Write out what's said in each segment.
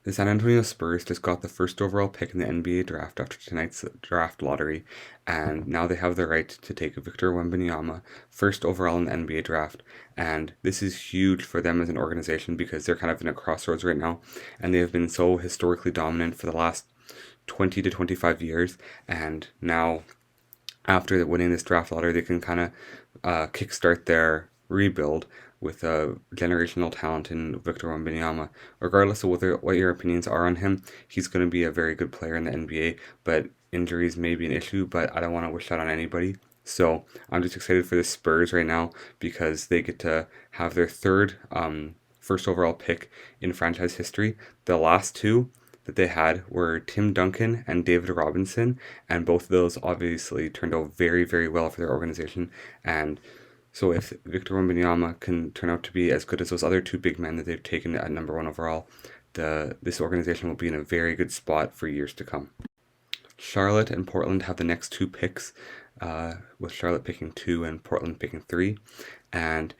The San Antonio Spurs just got the first overall pick in the NBA draft after tonight's draft lottery, and now they have the right to take Victor Wembanyama first overall in the NBA draft. And this is huge for them as an organization because they're kind of in a crossroads right now, and they have been so historically dominant for the last 20 to 25 years. And now, after winning this draft lottery, they can kind of kickstart their rebuild with a generational talent in Victor Wembanyama. Regardless of what your opinions are on him, he's going to be a very good player in the NBA, but injuries may be an issue, but I don't want to wish that on anybody. So I'm just excited for the Spurs right now because they get to have their third first overall pick in franchise history. The last two that they had were Tim Duncan and David Robinson, and both of those obviously turned out very, very well for their organization. And so if Victor Wembanyama can turn out to be as good as those other two big men that they've taken at number one overall, this organization will be in a very good spot for years to come. Charlotte and Portland have the next two picks, with Charlotte picking 2 and Portland picking 3. And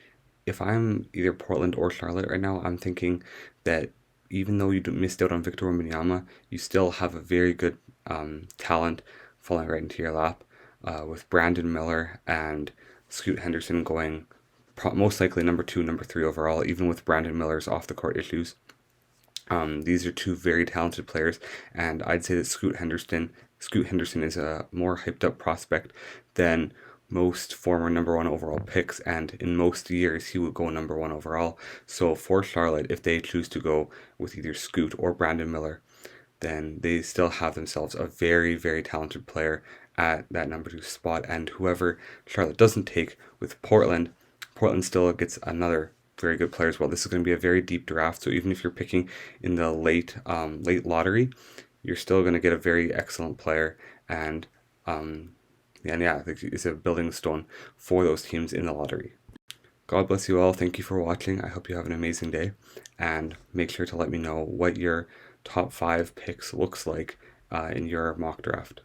if I'm either Portland or Charlotte right now, I'm thinking that even though you missed out on Victor Wembanyama, you still have a very good talent falling right into your lap, with Brandon Miller and Scoot Henderson going most likely number 2, number 3 overall, even with Brandon Miller's off the court issues. These are two very talented players, and I'd say that Scoot Henderson is a more hyped up prospect than most former number 1 overall picks, and in most years he would go number 1 overall. So for Charlotte, if they choose to go with either Scoot or Brandon Miller, then they still have themselves a very, very talented player at that number 2 spot. And whoever Charlotte doesn't take with Portland, Portland still gets another very good player as well. This is going to be a very deep draft, so even if you're picking in the late lottery, you're still going to get a very excellent player. And yeah, it's a building stone for those teams in the lottery. God bless you all. Thank you for watching. I hope you have an amazing day, and make sure to let me know what your top 5 picks looks like in your mock draft.